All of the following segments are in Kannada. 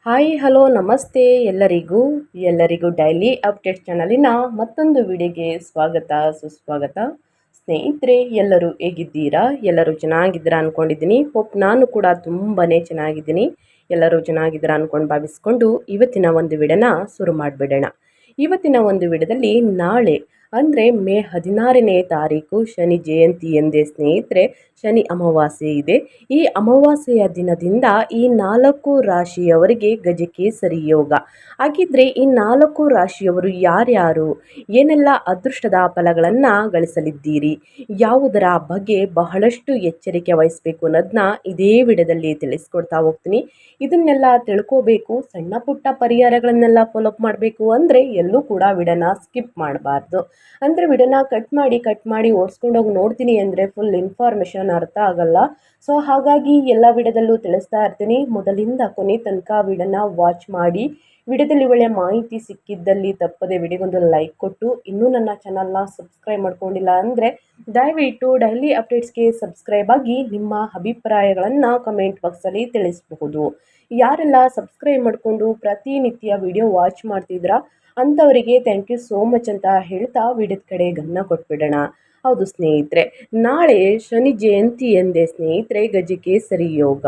ಹಾಯ್ ಹಲೋ ನಮಸ್ತೆ ಎಲ್ಲರಿಗೂ ಡೈಲಿ ಅಪ್ಡೇಟ್ ಚಾನಲಿನ ಮತ್ತೊಂದು ವಿಡಿಯೋಗೆ ಸ್ವಾಗತ ಸುಸ್ವಾಗತ. ಸ್ನೇಹಿತರೆ, ಎಲ್ಲರೂ ಹೇಗಿದ್ದೀರಾ? ಎಲ್ಲರೂ ಚೆನ್ನಾಗಿದ್ದೀರಾ ಅಂದ್ಕೊಂಡಿದ್ದೀನಿ. ನಾನು ಕೂಡ ತುಂಬಾ ಚೆನ್ನಾಗಿದ್ದೀನಿ. ಎಲ್ಲರೂ ಚೆನ್ನಾಗಿದ್ದೀರಾ ಅಂದ್ಕೊಂಡು ಭಾವಿಸ್ಕೊಂಡು ಇವತ್ತಿನ ಒಂದು ವಿಡಿಯೋನ ಶುರು ಮಾಡಿಬಿಡೋಣ. ಇವತ್ತಿನ ಒಂದು ವಿಡಿಯೋದಲ್ಲಿ ನಾಳೆ ಅಂದರೆ ಮೇ 16ನೇ ತಾರೀಕು ಶನಿ ಜಯಂತಿ ಎಂದೇ ಸ್ನೇಹಿತರೆ. ಶನಿ ಅಮಾವಾಸ್ಯೆ ಇದೆ. ಈ ಅಮಾವಾಸ್ಯೆಯ ದಿನದಿಂದ ಈ 4 ರಾಶಿಯವರಿಗೆ ಗಜಕೇಸರಿ ಯೋಗ. ಹಾಗಿದ್ರೆ ಈ 4 ರಾಶಿಯವರು ಯಾರ್ಯಾರು, ಏನೆಲ್ಲ ಅದೃಷ್ಟದ ಫಲಗಳನ್ನು ಗಳಿಸಲಿದ್ದೀರಿ, ಯಾವುದರ ಬಗ್ಗೆ ಬಹಳಷ್ಟು ಎಚ್ಚರಿಕೆ ವಹಿಸಬೇಕು ಅನ್ನೋದನ್ನ ಇದೇ ವಿಡಿಯೋದಲ್ಲಿ ತಿಳಿಸ್ಕೊಡ್ತಾ ಹೋಗ್ತೀನಿ. ಇದನ್ನೆಲ್ಲ ತಿಳ್ಕೋಬೇಕು, ಸಣ್ಣ ಪುಟ್ಟ ಪರಿಹಾರಗಳನ್ನೆಲ್ಲ ಫಾಲೋಅಪ್ ಮಾಡಬೇಕು ಅಂದರೆ ಎಲ್ಲೂ ಕೂಡ ವಿಡಿಯೋನ ಸ್ಕಿಪ್ ಮಾಡಬಾರ್ದು. ಅಂದರೆ ವಿಡಿಯೋನ ಕಟ್ ಮಾಡಿ ಓಡಿಸ್ಕೊಂಡೋಗಿ ನೋಡ್ತೀನಿ ಅಂದರೆ ಫುಲ್ ಇನ್ಫಾರ್ಮೇಷನ್ ಅರ್ಥ ಆಗಲ್ಲ. ಸೊ ಹಾಗಾಗಿ ಎಲ್ಲ ವಿಡಿಯೋದಲ್ಲೂ ತಿಳಿಸ್ತಾ ಇರ್ತೀನಿ. ಮೊದಲಿಂದ ಕೊನೆ ತನಕ ವಿಡಿಯೋನ ವಾಚ್ ಮಾಡಿ. ವಿಡಿಯೋದಲ್ಲಿ ಒಳ್ಳೆಯ ಮಾಹಿತಿ ಸಿಕ್ಕಿದ್ದಲ್ಲಿ ತಪ್ಪದೆ ವಿಡಿಯೋಗೊಂದು ಲೈಕ್ ಕೊಟ್ಟು, ಇನ್ನೂ ನನ್ನ ಚಾನಲ್ನ ಸಬ್ಸ್ಕ್ರೈಬ್ ಮಾಡ್ಕೊಂಡಿಲ್ಲ ಅಂದರೆ ದಯವಿಟ್ಟು ಡೈಲಿ ಅಪ್ಡೇಟ್ಸ್ಗೆ ಸಬ್ಸ್ಕ್ರೈಬ್ ಆಗಿ ನಿಮ್ಮ ಅಭಿಪ್ರಾಯಗಳನ್ನು ಕಮೆಂಟ್ ಬಾಕ್ಸಲ್ಲಿ ತಿಳಿಸಬಹುದು. ಯಾರೆಲ್ಲ ಸಬ್ಸ್ಕ್ರೈಬ್ ಮಾಡಿಕೊಂಡು ಪ್ರತಿನಿತ್ಯ ವಿಡಿಯೋ ವಾಚ್ ಮಾಡ್ತಿದ್ರಾ ಅಂಥವರಿಗೆ ಥ್ಯಾಂಕ್ ಯು ಸೋ ಮಚ್ ಅಂತ ಹೇಳ್ತಾ ವಿಡಿಯೋದ ಕಡೆ ಗಮನ ಕೊಟ್ಬಿಡೋಣ. ಹೌದು ಸ್ನೇಹಿತರೆ, ನಾಳೆ ಶನಿ ಜಯಂತಿ ಎಂದೇ ಸ್ನೇಹಿತರೆ ಗಜಕೇಸರಿ ಯೋಗ.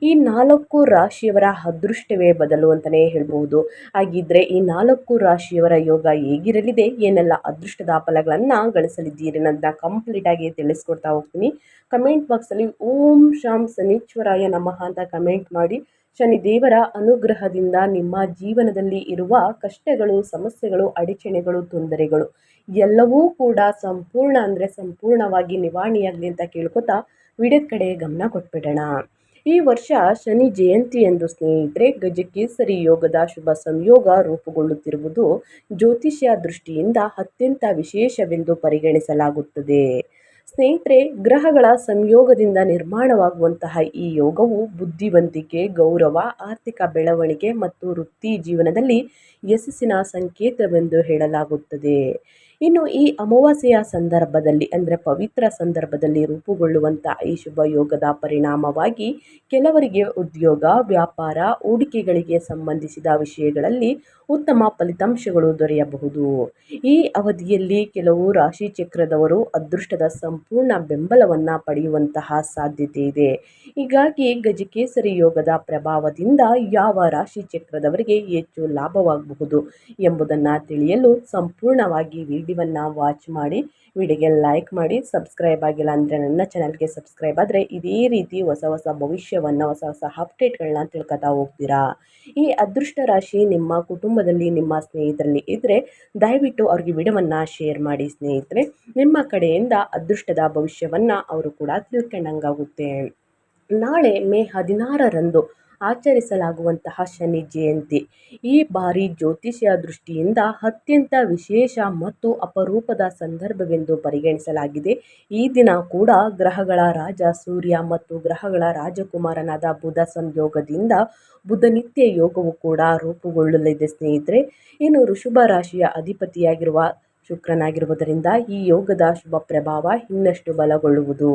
ಈ 4 ರಾಶಿಯವರ ಅದೃಷ್ಟವೇ ಬದಲು ಅಂತಲೇ ಹೇಳ್ಬೋದು. ಹಾಗಿದ್ರೆ ಈ 4 ರಾಶಿಯವರ ಯೋಗ ಹೇಗಿರಲಿದೆ, ಏನೆಲ್ಲ ಅದೃಷ್ಟದ ಫಲಗಳನ್ನು ಗಳಿಸಲಿದ್ದೀರಿ ಅನ್ನೋದನ್ನ ಕಂಪ್ಲೀಟ್ ಆಗಿ ತಿಳಿಸ್ಕೊಡ್ತಾ ಹೋಗ್ತೀನಿ. ಕಮೆಂಟ್ ಬಾಕ್ಸಲ್ಲಿ ಓಂ ಶಾಂ ಶನೀಶ್ವರಾಯ ನಮಃ ಅಂತ ಕಮೆಂಟ್ ಮಾಡಿ. ಶನಿದೇವರ ಅನುಗ್ರಹದಿಂದ ನಿಮ್ಮ ಜೀವನದಲ್ಲಿ ಇರುವ ಕಷ್ಟಗಳು, ಸಮಸ್ಯೆಗಳು, ಅಡಚಣೆಗಳು, ತೊಂದರೆಗಳು ಎಲ್ಲವೂ ಕೂಡ ಸಂಪೂರ್ಣವಾಗಿ ನಿವಾರಣೆಯಾಗಲಿ ಅಂತ ಕೇಳ್ಕೊತಾ ವಿಡಿಯೋದ ಕಡೆ ಗಮನ ಕೊಟ್ಬಿಡೋಣ. ಈ ವರ್ಷ ಶನಿ ಜಯಂತಿ ಎಂದು ಸ್ನೇಹಿತರೆ ಗಜಕೇಸರಿ ಯೋಗದ ಶುಭ ಸಂಯೋಗ ರೂಪುಗೊಳ್ಳುತ್ತಿರುವುದು ಜ್ಯೋತಿಷ್ಯ ದೃಷ್ಟಿಯಿಂದ ಅತ್ಯಂತ ವಿಶೇಷವೆಂದು ಪರಿಗಣಿಸಲಾಗುತ್ತದೆ. ಸ್ನೇಹಿತರೆ, ಗ್ರಹಗಳ ಸಂಯೋಗದಿಂದ ನಿರ್ಮಾಣವಾಗುವಂತಹ ಈ ಯೋಗವು ಬುದ್ಧಿವಂತಿಕೆ, ಗೌರವ, ಆರ್ಥಿಕ ಬೆಳವಣಿಗೆ ಮತ್ತು ವೃತ್ತಿ ಜೀವನದಲ್ಲಿ ಯಶಸ್ಸಿನ ಸಂಕೇತವೆಂದು ಹೇಳಲಾಗುತ್ತದೆ. ಇನ್ನು ಈ ಅಮಾವಾಸ್ಯೆಯ ಸಂದರ್ಭದಲ್ಲಿ ಅಂದರೆ ಪವಿತ್ರ ಸಂದರ್ಭದಲ್ಲಿ ರೂಪುಗೊಳ್ಳುವಂತಹ ಈ ಶುಭ ಯೋಗದ ಪರಿಣಾಮವಾಗಿ ಕೆಲವರಿಗೆ ಉದ್ಯೋಗ, ವ್ಯಾಪಾರ, ಹೂಡಿಕೆಗಳಿಗೆ ಸಂಬಂಧಿಸಿದ ವಿಷಯಗಳಲ್ಲಿ ಉತ್ತಮ ಫಲಿತಾಂಶಗಳು ದೊರೆಯಬಹುದು. ಈ ಅವಧಿಯಲ್ಲಿ ಕೆಲವು ರಾಶಿ ಚಕ್ರದವರು ಅದೃಷ್ಟದ ಸಂಪೂರ್ಣ ಬೆಂಬಲವನ್ನು ಪಡೆಯುವಂತಹ ಸಾಧ್ಯತೆ ಇದೆ. ಹೀಗಾಗಿ ಗಜಕೇಸರಿ ಯೋಗದ ಪ್ರಭಾವದಿಂದ ಯಾವ ರಾಶಿ ಚಕ್ರದವರಿಗೆ ಹೆಚ್ಚು ಲಾಭವಾಗಬಹುದು ಎಂಬುದನ್ನು ತಿಳಿಯಲು ಸಂಪೂರ್ಣವಾಗಿ ವಿಡಿಯೋವನ್ನು ವಾಚ್ ಮಾಡಿ. ವಿಡಿಯೋಗೆ ಲೈಕ್ ಮಾಡಿ, ಸಬ್ಸ್ಕ್ರೈಬ್ ಆಗಿಲ್ಲ ಅಂದರೆ ನನ್ನ ಚಾನಲ್ಗೆ ಸಬ್ಸ್ಕ್ರೈಬ್ ಆದರೆ ಇದೇ ರೀತಿ ಹೊಸ ಭವಿಷ್ಯವನ್ನು, ಹೊಸ ಅಪ್ಡೇಟ್ಗಳನ್ನ ತಿಳ್ಕೊತಾ ಹೋಗ್ತೀರಾ. ಈ ಅದೃಷ್ಟ ರಾಶಿ ನಿಮ್ಮ ಕುಟುಂಬದಲ್ಲಿ, ನಿಮ್ಮ ಸ್ನೇಹಿತರಲ್ಲಿ ಇದ್ದರೆ ದಯವಿಟ್ಟು ಅವ್ರಿಗೆ ವಿಡಿಯೋವನ್ನು ಶೇರ್ ಮಾಡಿ ಸ್ನೇಹಿತರೆ. ನಿಮ್ಮ ಕಡೆಯಿಂದ ಅದೃಷ್ಟದ ಭವಿಷ್ಯವನ್ನು ಅವರು ಕೂಡ ತಿಳ್ಕೊಂಡಂಗಾಗುತ್ತೆ. ನಾಳೆ ಮೇ 16ರಂದು ಆಚರಿಸಲಾಗುವಂತಹ ಶನಿ ಜಯಂತಿ ಈ ಬಾರಿ ಜ್ಯೋತಿಷ್ಯ ದೃಷ್ಟಿಯಿಂದ ಅತ್ಯಂತ ವಿಶೇಷ ಮತ್ತು ಅಪರೂಪದ ಸಂದರ್ಭವೆಂದು ಪರಿಗಣಿಸಲಾಗಿದೆ. ಈ ದಿನ ಕೂಡ ಗ್ರಹಗಳ ರಾಜ ಸೂರ್ಯ ಮತ್ತು ಗ್ರಹಗಳ ರಾಜಕುಮಾರನಾದ ಬುಧ ಸಂಯೋಗದಿಂದ ಬುಧನಿತ್ಯ ಯೋಗವು ಕೂಡ ರೂಪುಗೊಳ್ಳಲಿದೆ ಸ್ನೇಹಿತರೆ. ಇನ್ನು ಋಷಭ ರಾಶಿಯ ಅಧಿಪತಿಯಾಗಿರುವ ಶುಕ್ರನಾಗಿರುವುದರಿಂದ ಈ ಯೋಗದ ಶುಭ ಪ್ರಭಾವ ಇನ್ನಷ್ಟು ಬಲಗೊಳ್ಳುವುದು.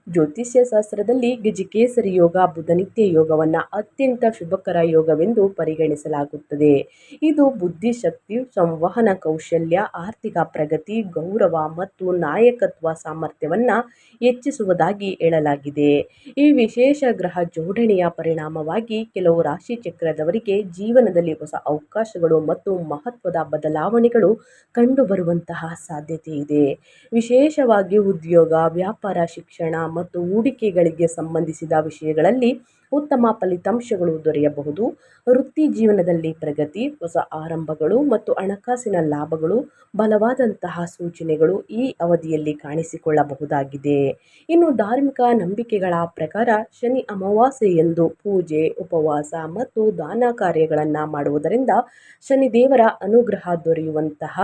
ಜ್ಯೋತಿಷ್ಯ ಶಾಸ್ತ್ರದಲ್ಲಿ ಗಜಕೇಸರಿ ಯೋಗ ಬುಧನಿತ್ಯ ಯೋಗವನ್ನು ಅತ್ಯಂತ ಶುಭಕರ ಯೋಗವೆಂದು ಪರಿಗಣಿಸಲಾಗುತ್ತದೆ. ಇದು ಬುದ್ಧಿಶಕ್ತಿ, ಸಂವಹನ ಕೌಶಲ್ಯ, ಆರ್ಥಿಕ ಪ್ರಗತಿ, ಗೌರವ ಮತ್ತು ನಾಯಕತ್ವ ಸಾಮರ್ಥ್ಯವನ್ನು ಹೆಚ್ಚಿಸುವುದಾಗಿ ಹೇಳಲಾಗಿದೆ. ಈ ವಿಶೇಷ ಗ್ರಹ ಜೋಡಣೆಯ ಪರಿಣಾಮವಾಗಿ ಕೆಲವು ರಾಶಿ ಚಕ್ರದವರಿಗೆ ಜೀವನದಲ್ಲಿ ಹೊಸ ಅವಕಾಶಗಳು ಮತ್ತು ಮಹತ್ವದ ಬದಲಾವಣೆಗಳು ಕಂಡುಬರುವಂತಹ ಸಾಧ್ಯತೆ ಇದೆ. ವಿಶೇಷವಾಗಿ ಉದ್ಯೋಗ, ವ್ಯಾಪಾರ, ಶಿಕ್ಷಣ ಮತ್ತು ಹೂಡಿಕೆಗಳಿಗೆ ಸಂಬಂಧಿಸಿದ ವಿಷಯಗಳಲ್ಲಿ ಉತ್ತಮ ಫಲಿತಾಂಶಗಳು ದೊರೆಯಬಹುದು. ವೃತ್ತಿ ಜೀವನದಲ್ಲಿ ಪ್ರಗತಿ, ಹೊಸ ಆರಂಭಗಳು ಮತ್ತು ಹಣಕಾಸಿನ ಲಾಭಗಳು ಬಲವಾದಂತಹ ಸೂಚನೆಗಳು ಈ ಅವಧಿಯಲ್ಲಿ ಕಾಣಿಸಿಕೊಳ್ಳಬಹುದಾಗಿದೆ. ಇನ್ನು ಧಾರ್ಮಿಕ ನಂಬಿಕೆಗಳ ಪ್ರಕಾರ ಶನಿ ಅಮಾವಾಸ್ಯೆಯಂದು ಪೂಜೆ, ಉಪವಾಸ ಮತ್ತು ದಾನ ಕಾರ್ಯಗಳನ್ನು ಮಾಡುವುದರಿಂದ ಶನಿದೇವರ ಅನುಗ್ರಹ ದೊರೆಯುವಂತಹ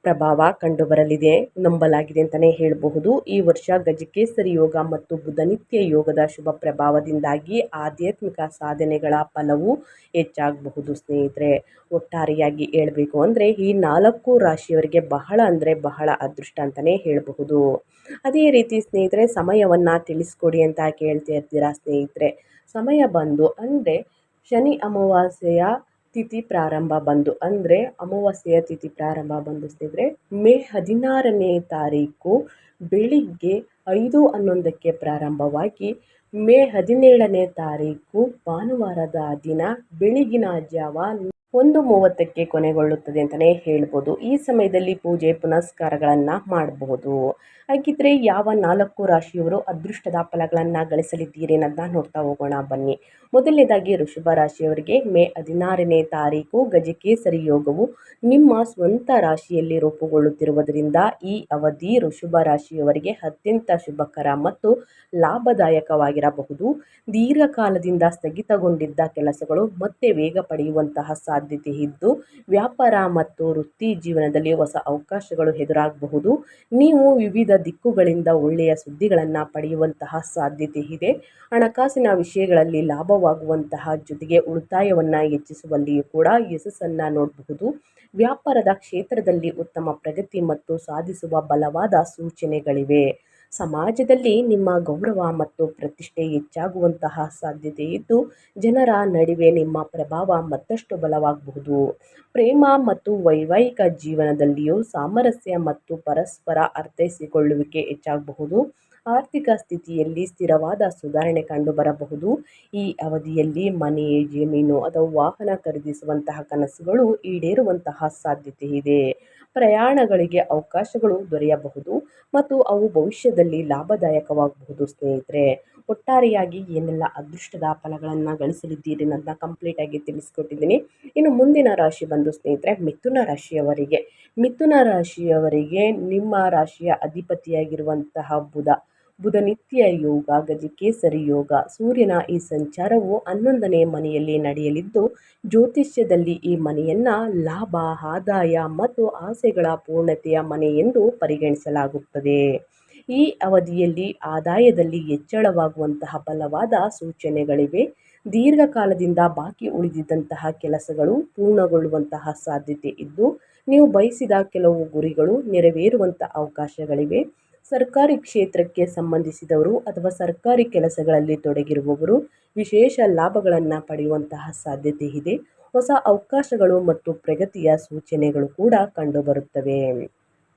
ಪ್ರಭಾವ ಕಂಡುಬರಲಿದೆ ನಂಬಲಾಗಿದೆ ಅಂತಲೇ ಹೇಳಬಹುದು. ಈ ವರ್ಷ ಗಜಕೇಸರಿ ಯೋಗ ಮತ್ತು ಬುಧನಿತ್ಯ ಯೋಗದ ಶುಭ ಪ್ರಭಾವದಿಂದಾಗಿ ಆಧ್ಯಾತ್ಮಿಕ ಸಾಧನೆಗಳ ಫಲವು ಹೆಚ್ಚಾಗಬಹುದು ಸ್ನೇಹಿತರೆ. ಒಟ್ಟಾರೆಯಾಗಿ ಹೇಳಬೇಕು ಅಂದರೆ ಈ 4 ರಾಶಿಯವರಿಗೆ ಬಹಳ ಅದೃಷ್ಟ ಅಂತಲೇ ಹೇಳಬಹುದು. ಅದೇ ರೀತಿ ಸ್ನೇಹಿತರೆ, ಸಮಯವನ್ನು ತಿಳಿಸ್ಕೊಡಿ ಅಂತ ಕೇಳ್ತಾ ಇರ್ತೀರಾ ಸ್ನೇಹಿತರೆ. ಸಮಯ ಬಂದು ಅಂದರೆ ಶನಿ ಅಮಾವಾಸ್ಯೆಯ ತಿಥಿ ಪ್ರಾರಂಭ ಬಂದು ಅಂದರೆ ಅಮಾವಾಸ್ಯೆಯ ತಿಥಿ ಪ್ರಾರಂಭ ಬಂದು ಸ್ನೇಹಿತರೆ ಮೇ 16ನೇ ತಾರೀಕು ಬೆಳಿಗ್ಗೆ 5:11ಕ್ಕೆ ಪ್ರಾರಂಭವಾಗಿ ಮೇ 17ನೇ ತಾರೀಕು ಭಾನುವಾರದ ದಿನ ಬೆಳಗಿನ ಜಾವ 1:30ಕ್ಕೆ ಕೊನೆಗೊಳ್ಳುತ್ತದೆ ಅಂತಲೇ ಹೇಳ್ಬೋದು. ಈ ಸಮಯದಲ್ಲಿ ಪೂಜೆ ಪುನಸ್ಕಾರಗಳನ್ನು ಮಾಡಬಹುದು. ಹಾಗಿದ್ರೆ ಯಾವ 4 ರಾಶಿಯವರು ಅದೃಷ್ಟದ ಫಲಗಳನ್ನು ಗಳಿಸಲಿದ್ದೀರಿ ಅನ್ನೋದನ್ನ ನೋಡ್ತಾ ಹೋಗೋಣ ಬನ್ನಿ. ಮೊದಲನೇದಾಗಿ ವೃಷಭ ರಾಶಿಯವರಿಗೆ ಮೇ 16ನೇ ತಾರೀಕು ಗಜಕೇಸರಿ ಯೋಗವು ನಿಮ್ಮ ಸ್ವಂತ ರಾಶಿಯಲ್ಲಿ ರೂಪುಗೊಳ್ಳುತ್ತಿರುವುದರಿಂದ ಈ ಅವಧಿ ವೃಷಭ ರಾಶಿಯವರಿಗೆ ಅತ್ಯಂತ ಶುಭಕರ ಮತ್ತು ಲಾಭದಾಯಕವಾಗಿರಬಹುದು. ದೀರ್ಘಕಾಲದಿಂದ ಸ್ಥಗಿತಗೊಂಡಿದ್ದ ಕೆಲಸಗಳು ಮತ್ತೆ ವೇಗ ಪಡೆಯುವಂತಹ ಸಾಧ್ಯತೆ ಇದ್ದು ವ್ಯಾಪಾರ ಮತ್ತು ವೃತ್ತಿ ಜೀವನದಲ್ಲಿ ಹೊಸ ಅವಕಾಶಗಳು ಎದುರಾಗಬಹುದು. ನೀವು ವಿವಿಧ ದಿಕ್ಕುಗಳಿಂದ ಒಳ್ಳೆಯ ಸುದ್ದಿಗಳನ್ನು ಪಡೆಯುವಂತಹ ಸಾಧ್ಯತೆ ಇದೆ. ಹಣಕಾಸಿನ ವಿಷಯಗಳಲ್ಲಿ ಲಾಭವಾಗುವಂತಹ ಜೊತೆಗೆ ಉಳಿತಾಯವನ್ನು ಹೆಚ್ಚಿಸುವಲ್ಲಿಯೂ ಕೂಡ ಯಶಸ್ಸನ್ನು ನೋಡಬಹುದು. ವ್ಯಾಪಾರದ ಕ್ಷೇತ್ರದಲ್ಲಿ ಉತ್ತಮ ಪ್ರಗತಿ ಮತ್ತು ಸಾಧಿಸುವ ಬಲವಾದ ಸೂಚನೆಗಳಿವೆ. ಸಮಾಜದಲ್ಲಿ ನಿಮ್ಮ ಗೌರವ ಮತ್ತು ಪ್ರತಿಷ್ಠೆ ಹೆಚ್ಚಾಗುವಂತಹ ಸಾಧ್ಯತೆ ಇದ್ದು ಜನರ ನಡುವೆ ನಿಮ್ಮ ಪ್ರಭಾವ ಮತ್ತಷ್ಟು ಬಲವಾಗಬಹುದು. ಪ್ರೇಮ ಮತ್ತು ವೈವಾಹಿಕ ಜೀವನದಲ್ಲಿಯೂ ಸಾಮರಸ್ಯ ಮತ್ತು ಪರಸ್ಪರ ಅರ್ಥೈಸಿಕೊಳ್ಳುವಿಕೆ ಹೆಚ್ಚಾಗಬಹುದು. ಆರ್ಥಿಕ ಸ್ಥಿತಿಯಲ್ಲಿ ಸ್ಥಿರವಾದ ಸುಧಾರಣೆ ಕಂಡುಬರಬಹುದು. ಈ ಅವಧಿಯಲ್ಲಿ ಮನೆ, ಜಮೀನು ಅಥವಾ ವಾಹನ ಖರೀದಿಸುವಂತಹ ಕನಸುಗಳು ಈಡೇರುವಂತಹ ಸಾಧ್ಯತೆ ಇದೆ. ಪ್ರಯಾಣಗಳಿಗೆ ಅವಕಾಶಗಳು ದೊರೆಯಬಹುದು ಮತ್ತು ಅವು ಭವಿಷ್ಯದಲ್ಲಿ ಲಾಭದಾಯಕವಾಗಬಹುದು. ಸ್ನೇಹಿತರೆ, ಒಟ್ಟಾರೆಯಾಗಿ ಏನೆಲ್ಲ ಅದೃಷ್ಟದ ಫಲಗಳನ್ನು ಗಳಿಸಲಿದ್ದೀರಿ ಅನ್ನೋದನ್ನ ಕಂಪ್ಲೀಟಾಗಿ ತಿಳಿಸ್ಕೊಟ್ಟಿದ್ದೀನಿ. ಇನ್ನು ಮುಂದಿನ ರಾಶಿ ಬಂದು ಸ್ನೇಹಿತರೆ ಮಿಥುನ ರಾಶಿಯವರಿಗೆ. ಮಿಥುನ ರಾಶಿಯವರಿಗೆ ನಿಮ್ಮ ರಾಶಿಯ ಅಧಿಪತಿಯಾಗಿರುವಂತಹ ಬುಧ ನಿತ್ಯ ಯೋಗ, ಗಜಕೇಸರಿ ಯೋಗ, ಸೂರ್ಯನ ಈ ಸಂಚಾರವು 11ನೇ ಮನೆಯಲ್ಲಿ ನಡೆಯಲಿದ್ದು ಜ್ಯೋತಿಷ್ಯದಲ್ಲಿ ಈ ಮನೆಯನ್ನು ಲಾಭ, ಆದಾಯ ಮತ್ತು ಆಸೆಗಳ ಪೂರ್ಣತೆಯ ಮನೆ ಎಂದು ಪರಿಗಣಿಸಲಾಗುತ್ತದೆ. ಈ ಅವಧಿಯಲ್ಲಿ ಆದಾಯದಲ್ಲಿ ಹೆಚ್ಚಳವಾಗುವಂತಹ ಬಲವಾದ ಸೂಚನೆಗಳಿವೆ. ದೀರ್ಘಕಾಲದಿಂದ ಬಾಕಿ ಉಳಿದಿದ್ದಂತಹ ಕೆಲಸಗಳು ಪೂರ್ಣಗೊಳ್ಳುವಂತಹ ಸಾಧ್ಯತೆ ಇದ್ದು ನೀವು ಬಯಸಿದ ಕೆಲವು ಗುರಿಗಳು ನೆರವೇರುವಂಥ ಅವಕಾಶಗಳಿವೆ. ಸರ್ಕಾರಿ ಕ್ಷೇತ್ರಕ್ಕೆ ಸಂಬಂಧಿಸಿದವರು ಅಥವಾ ಸರ್ಕಾರಿ ಕೆಲಸಗಳಲ್ಲಿ ತೊಡಗಿರುವವರು ವಿಶೇಷ ಲಾಭಗಳನ್ನು ಪಡೆಯುವಂತಹ ಸಾಧ್ಯತೆ ಇದೆ. ಹೊಸ ಅವಕಾಶಗಳು ಮತ್ತು ಪ್ರಗತಿಯ ಸೂಚನೆಗಳು ಕೂಡ ಕಂಡುಬರುತ್ತವೆ.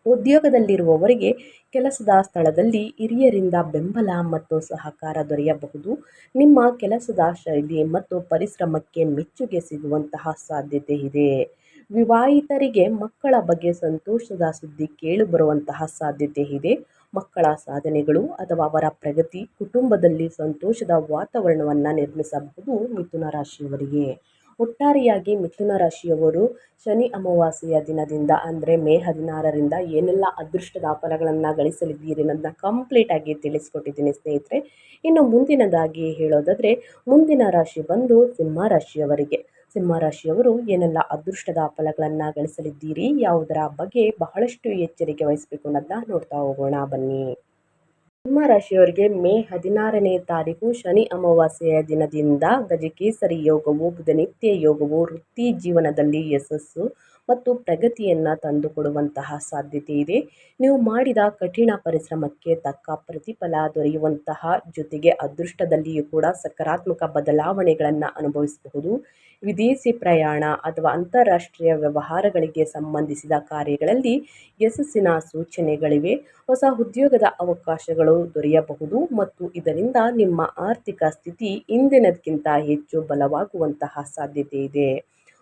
ಉದ್ಯೋಗದಲ್ಲಿರುವವರಿಗೆ ಕೆಲಸದ ಸ್ಥಳದಲ್ಲಿ ಹಿರಿಯರಿಂದ ಬೆಂಬಲ ಮತ್ತು ಸಹಕಾರ ದೊರೆಯಬಹುದು. ನಿಮ್ಮ ಕೆಲಸದ ಶೈಲಿ ಮತ್ತು ಪರಿಶ್ರಮಕ್ಕೆ ಮೆಚ್ಚುಗೆ ಸಿಗುವಂತಹ ಸಾಧ್ಯತೆ ಇದೆ. ವಿವಾಹಿತರಿಗೆ ಮಕ್ಕಳ ಬಗ್ಗೆ ಸಂತೋಷದ ಸುದ್ದಿ ಕೇಳಿಬರುವಂತಹ ಸಾಧ್ಯತೆ ಇದೆ. ಮಕ್ಕಳ ಸಾಧನೆಗಳು ಅಥವಾ ಅವರ ಪ್ರಗತಿ ಕುಟುಂಬದಲ್ಲಿ ಸಂತೋಷದ ವಾತಾವರಣವನ್ನು ನಿರ್ಮಿಸಬಹುದು. ಮಿಥುನ ರಾಶಿಯವರಿಗೆ ಒಟ್ಟಾರೆಯಾಗಿ ಮಿಥುನ ರಾಶಿಯವರು ಶನಿ ಅಮಾವಾಸ್ಯೆಯ ದಿನದಿಂದ ಅಂದರೆ ಮೇ 16ರಿಂದ ಏನೆಲ್ಲ ಅದೃಷ್ಟದ ಫಲಗಳನ್ನು ಗಳಿಸಲಿದ್ದೀರಿ ಅನ್ನೋದನ್ನ ಕಂಪ್ಲೀಟಾಗಿ ತಿಳಿಸ್ಕೊಟ್ಟಿದ್ದೀನಿ ಸ್ನೇಹಿತರೆ. ಇನ್ನು ಮುಂದಿನದಾಗಿ ಹೇಳೋದಾದರೆ ಮುಂದಿನ ರಾಶಿ ಬಂದು ಸಿಂಹ ರಾಶಿಯವರಿಗೆ. ಸಿಂಹ ರಾಶಿಯವರು ಏನೆಲ್ಲ ಅದೃಷ್ಟದ ಫಲಗಳನ್ನು ಗಳಿಸಲಿದ್ದೀರಿ, ಯಾವುದರ ಬಗ್ಗೆ ಬಹಳಷ್ಟು ಎಚ್ಚರಿಕೆ ವಹಿಸಬೇಕು ಅನ್ನೋದನ್ನ ನೋಡ್ತಾ ಹೋಗೋಣ ಬನ್ನಿ. ಸಿಂಹ ರಾಶಿಯವರಿಗೆ ಮೇ 16ನೇ ತಾರೀಕು ಶನಿ ಅಮಾವಾಸ್ಯೆಯ ದಿನದಿಂದ ಗಜಕೇಸರಿ ಯೋಗವು, ಬುಧನಿತ್ಯ ಯೋಗವು ವೃತ್ತಿ ಜೀವನದಲ್ಲಿ ಯಶಸ್ಸು ಮತ್ತು ಪ್ರಗತಿಯನ್ನು ತಂದುಕೊಡುವಂತಹ ಸಾಧ್ಯತೆ ಇದೆ. ನೀವು ಮಾಡಿದ ಕಠಿಣ ಪರಿಶ್ರಮಕ್ಕೆ ತಕ್ಕ ಪ್ರತಿಫಲ ದೊರೆಯುವಂತಹ ಜೊತೆಗೆ ಅದೃಷ್ಟದಲ್ಲಿಯೂ ಕೂಡ ಸಕಾರಾತ್ಮಕ ಬದಲಾವಣೆಗಳನ್ನು ಅನುಭವಿಸಬಹುದು. ವಿದೇಶಿ ಪ್ರಯಾಣ ಅಥವಾ ಅಂತಾರಾಷ್ಟ್ರೀಯ ವ್ಯವಹಾರಗಳಿಗೆ ಸಂಬಂಧಿಸಿದ ಕಾರ್ಯಗಳಲ್ಲಿ ಯಶಸ್ಸಿನ ಸೂಚನೆಗಳಿವೆ. ಹೊಸ ಉದ್ಯೋಗದ ಅವಕಾಶಗಳು ದೊರೆಯಬಹುದು ಮತ್ತು ಇದರಿಂದ ನಿಮ್ಮ ಆರ್ಥಿಕ ಸ್ಥಿತಿ ಹಿಂದಿನದಕ್ಕಿಂತ ಹೆಚ್ಚು ಬಲವಾಗುವಂತಹ ಸಾಧ್ಯತೆ ಇದೆ.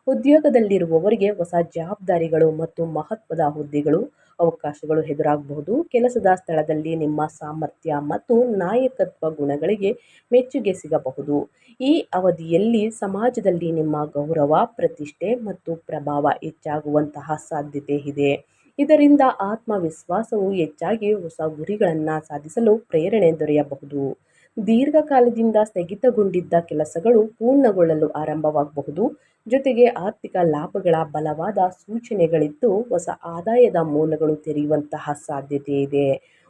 ಉದ್ಯೋಗದಲ್ಲಿರುವವರಿಗೆ ಹೊಸ ಜವಾಬ್ದಾರಿಗಳು ಮತ್ತು ಮಹತ್ವದ ಹುದ್ದೆಗಳು ಅವಕಾಶಗಳು ಎದುರಾಗಬಹುದು. ಕೆಲಸದ ಸ್ಥಳದಲ್ಲಿ ನಿಮ್ಮ ಸಾಮರ್ಥ್ಯ ಮತ್ತು ನಾಯಕತ್ವ ಗುಣಗಳಿಗೆ ಮೆಚ್ಚುಗೆ ಸಿಗಬಹುದು. ಈ ಅವಧಿಯಲ್ಲಿ ಸಮಾಜದಲ್ಲಿ ನಿಮ್ಮ ಗೌರವ, ಪ್ರತಿಷ್ಠೆ ಮತ್ತು ಪ್ರಭಾವ ಹೆಚ್ಚಾಗುವಂತಹ ಸಾಧ್ಯತೆ ಇದೆ. ಇದರಿಂದ ಆತ್ಮವಿಶ್ವಾಸವು ಹೆಚ್ಚಾಗಿ ಹೊಸ ಗುರಿಗಳನ್ನು ಸಾಧಿಸಲು ಪ್ರೇರಣೆ ದೊರೆಯಬಹುದು. ದೀರ್ಘಕಾಲದಿಂದ ಸ್ಥಗಿತಗೊಂಡಿದ್ದ ಕೆಲಸಗಳು ಪೂರ್ಣಗೊಳ್ಳಲು ಆರಂಭವಾಗಬಹುದು. ಜೊತೆಗೆ ಆರ್ಥಿಕ ಲಾಭಗಳ ಬಲವಾದ ಸೂಚನೆಗಳಿದ್ದು ಹೊಸ ಆದಾಯದ ಮೂಲಗಳು ತೆರೆಯುವಂತಹ ಸಾಧ್ಯತೆ ಇದೆ.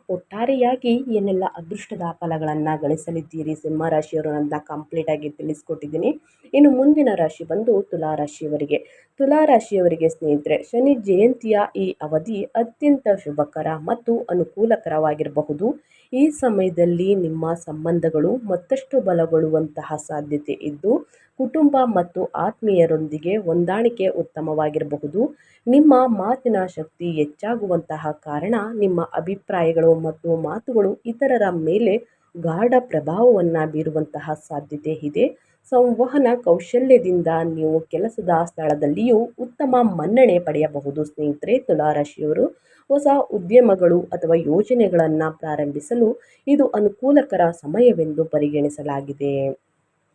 ಒಟ್ಟಾರೆಯಾಗಿ ಏನೆಲ್ಲ ಅದೃಷ್ಟದ ಫಲಗಳನ್ನು ಗಳಿಸಲಿದ್ದೀರಿ ಸಿಂಹ ರಾಶಿಯವರು ಅಂತ ಕಂಪ್ಲೀಟಾಗಿ ತಿಳಿಸ್ಕೊಟ್ಟಿದ್ದೀನಿ. ಇನ್ನು ಮುಂದಿನ ರಾಶಿ ಬಂದು ತುಲಾ ರಾಶಿಯವರಿಗೆ. ತುಲಾ ರಾಶಿಯವರಿಗೆ ಸ್ನೇಹಿತರೆ ಶನಿ ಜಯಂತಿಯ ಈ ಅವಧಿ ಅತ್ಯಂತ ಶುಭಕರ ಮತ್ತು ಅನುಕೂಲಕರವಾಗಿರಬಹುದು. ಈ ಸಮಯದಲ್ಲಿ ನಿಮ್ಮ ಸಂಬಂಧಗಳು ಮತ್ತಷ್ಟು ಬಲಗೊಳ್ಳುವಂತಹ ಸಾಧ್ಯತೆ ಇದ್ದು ಕುಟುಂಬ ಮತ್ತು ಆತ್ಮೀಯರೊಂದಿಗೆ ಹೊಂದಾಣಿಕೆ ಉತ್ತಮವಾಗಿರಬಹುದು. ನಿಮ್ಮ ಮಾತಿನ ಶಕ್ತಿ ಹೆಚ್ಚಾಗುವಂತಹ ಕಾರಣ ನಿಮ್ಮ ಅಭಿಪ್ರಾಯಗಳು ಮತ್ತು ಮಾತುಗಳು ಇತರರ ಮೇಲೆ ಗಾಢ ಪ್ರಭಾವವನ್ನು ಬೀರುವಂತಹ ಸಾಧ್ಯತೆ ಇದೆ. ಸಂವಹನ ಕೌಶಲ್ಯದಿಂದ ನೀವು ಕೆಲಸದ ಸ್ಥಳದಲ್ಲಿಯೂ ಉತ್ತಮ ಮನ್ನಣೆ ಪಡೆಯಬಹುದು. ಸ್ನೇಹಿತರೆ, ತುಲಾರಾಶಿಯವರು ಹೊಸ ಉದ್ಯಮಗಳು ಅಥವಾ ಯೋಜನೆಗಳನ್ನು ಪ್ರಾರಂಭಿಸಲು ಇದು ಅನುಕೂಲಕರ ಸಮಯವೆಂದು ಪರಿಗಣಿಸಲಾಗಿದೆ.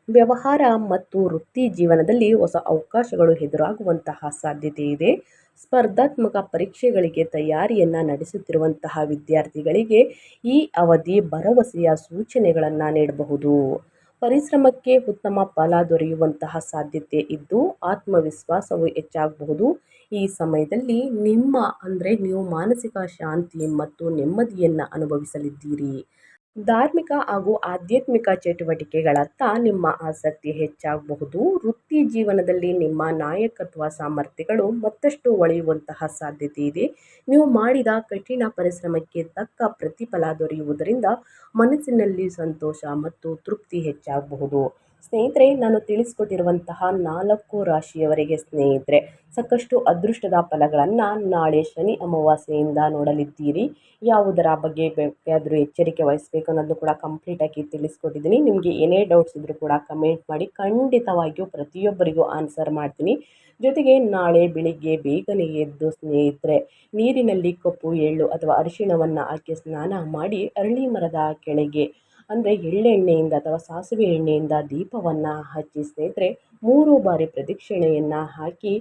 ವ್ಯವಹಾರ ಮತ್ತು ವೃತ್ತಿ ಜೀವನದಲ್ಲಿ ಹೊಸ ಅವಕಾಶಗಳು ಎದುರಾಗುವಂತಹ ಸಾಧ್ಯತೆ ಇದೆ. ಸ್ಪರ್ಧಾತ್ಮಕ ಪರೀಕ್ಷೆಗಳಿಗೆ ತಯಾರಿಯನ್ನು ನಡೆಸುತ್ತಿರುವಂತಹ ವಿದ್ಯಾರ್ಥಿಗಳಿಗೆ ಈ ಅವಧಿ ಭರವಸೆಯ ಸೂಚನೆಗಳನ್ನು ನೀಡಬಹುದು. ಪರಿಶ್ರಮಕ್ಕೆ ಉತ್ತಮ ಫಲ ದೊರೆಯುವಂತಹ ಸಾಧ್ಯತೆ ಇದ್ದು ಆತ್ಮವಿಶ್ವಾಸವು ಹೆಚ್ಚಾಗಬಹುದು. ಈ ಸಮಯದಲ್ಲಿ ನೀವು ಮಾನಸಿಕ ಶಾಂತಿ ಮತ್ತು ನೆಮ್ಮದಿಯನ್ನು ಅನುಭವಿಸಲಿದ್ದೀರಿ. ಧಾರ್ಮಿಕ ಹಾಗೂ ಆಧ್ಯಾತ್ಮಿಕ ಚಟುವಟಿಕೆಗಳತ್ತ ನಿಮ್ಮ ಆಸಕ್ತಿ ಹೆಚ್ಚಾಗಬಹುದು. ವೃತ್ತಿ ಜೀವನದಲ್ಲಿ ನಿಮ್ಮ ನಾಯಕತ್ವ ಸಾಮರ್ಥ್ಯಗಳು ಮತ್ತಷ್ಟು ಹೊಳೆಯುವಂತಹ ಸಾಧ್ಯತೆ ಇದೆ. ನೀವು ಮಾಡಿದ ಕಠಿಣ ಪರಿಶ್ರಮಕ್ಕೆ ತಕ್ಕ ಪ್ರತಿಫಲ ದೊರೆಯುವುದರಿಂದ ಮನಸ್ಸಿನಲ್ಲಿ ಸಂತೋಷ ಮತ್ತು ತೃಪ್ತಿ ಹೆಚ್ಚಾಗಬಹುದು. ಸ್ನೇಹಿತರೆ, ನಾನು ತಿಳಿಸ್ಕೊಟ್ಟಿರುವಂತಹ 4 ರಾಶಿಯವರಿಗೆ ಸ್ನೇಹಿತರೆ ಸಾಕಷ್ಟು ಅದೃಷ್ಟದ ಫಲಗಳನ್ನು ನಾಳೆ ಶನಿ ಅಮಾವಾಸ್ಯೆಯಿಂದ ನೋಡಲಿದ್ದೀರಿ. ಯಾವುದರ ಬಗ್ಗೆ ಬೇಕಾದರೂ ಎಚ್ಚರಿಕೆ ವಹಿಸಬೇಕು ಅನ್ನೋದು ಕೂಡ ಕಂಪ್ಲೀಟಾಗಿ ತಿಳಿಸ್ಕೊಟ್ಟಿದ್ದೀನಿ. ನಿಮಗೆ ಏನೇ ಡೌಟ್ಸ್ ಇದ್ದರೂ ಕೂಡ ಕಮೆಂಟ್ ಮಾಡಿ, ಖಂಡಿತವಾಗಿಯೂ ಪ್ರತಿಯೊಬ್ಬರಿಗೂ ಆನ್ಸರ್ ಮಾಡ್ತೀನಿ. ಜೊತೆಗೆ ನಾಳೆ ಬೆಳಿಗ್ಗೆ ಬೇಗನೆ ಎದ್ದು ಸ್ನೇಹಿತರೆ ನೀರಿನಲ್ಲಿ ಕಪ್ಪು ಎಳ್ಳು ಅಥವಾ ಅರಿಶಿಣವನ್ನು ಹಾಕಿ ಸ್ನಾನ ಮಾಡಿ ಅರಳಿ ಮರದ ಕೆಳಗೆ ಎಳ್ಳೆಣ್ಣೆಯಿಂದ ಅಥವಾ ಸಾಸಿವೆ ಎಣ್ಣೆಯಿಂದ ದೀಪವನ್ನು ಹಚ್ಚಿ ಸ್ನೇಹಿತರೆ 3 ಬಾರಿ ಪ್ರದಕ್ಷಿಣೆಯನ್ನು ಹಾಕಿ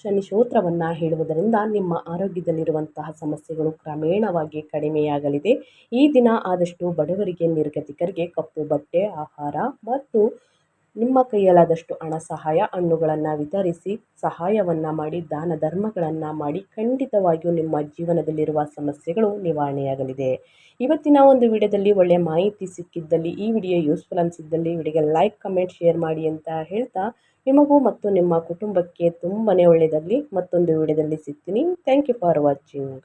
ಶನಿ ಸ್ತೋತ್ರವನ್ನು ಹೇಳುವುದರಿಂದ ನಿಮ್ಮ ಆರೋಗ್ಯದಲ್ಲಿರುವಂತಹ ಸಮಸ್ಯೆಗಳು ಕ್ರಮೇಣವಾಗಿ ಕಡಿಮೆಯಾಗಲಿದೆ. ಈ ದಿನ ಆದಷ್ಟು ಬಡವರಿಗೆ, ನಿರ್ಗತಿಕರಿಗೆ ಕಪ್ಪು ಬಟ್ಟೆ, ಆಹಾರ ಮತ್ತು ನಿಮ್ಮ ಕೈಯಲ್ಲಾದಷ್ಟು ಹಣ ಸಹಾಯ, ಹಣ್ಣುಗಳನ್ನು ವಿತರಿಸಿ ಸಹಾಯವನ್ನು ಮಾಡಿ, ದಾನ ಧರ್ಮಗಳನ್ನು ಮಾಡಿ. ಖಂಡಿತವಾಗಿಯೂ ನಿಮ್ಮ ಜೀವನದಲ್ಲಿರುವ ಸಮಸ್ಯೆಗಳು ನಿವಾರಣೆಯಾಗಲಿದೆ. ಇವತ್ತಿನ ಒಂದು ವಿಡಿಯೋದಲ್ಲಿ ಒಳ್ಳೆಯ ಮಾಹಿತಿ ಸಿಕ್ಕಿದ್ದಲ್ಲಿ, ಈ ವಿಡಿಯೋ ಯೂಸ್ಫುಲ್ ಅನಿಸಿದ್ದಲ್ಲಿ ವಿಡಿಯೋಗೆ ಲೈಕ್, ಕಮೆಂಟ್, ಶೇರ್ ಮಾಡಿ ಅಂತ ಹೇಳ್ತಾ ನಿಮಗೂ ಮತ್ತು ನಿಮ್ಮ ಕುಟುಂಬಕ್ಕೆ ತುಂಬಾ ಒಳ್ಳೆಯದಾಗಲಿ. ಮತ್ತೊಂದು ವಿಡಿಯೋದಲ್ಲಿ ಸಿಗ್ತೀನಿ. Thank you for watching.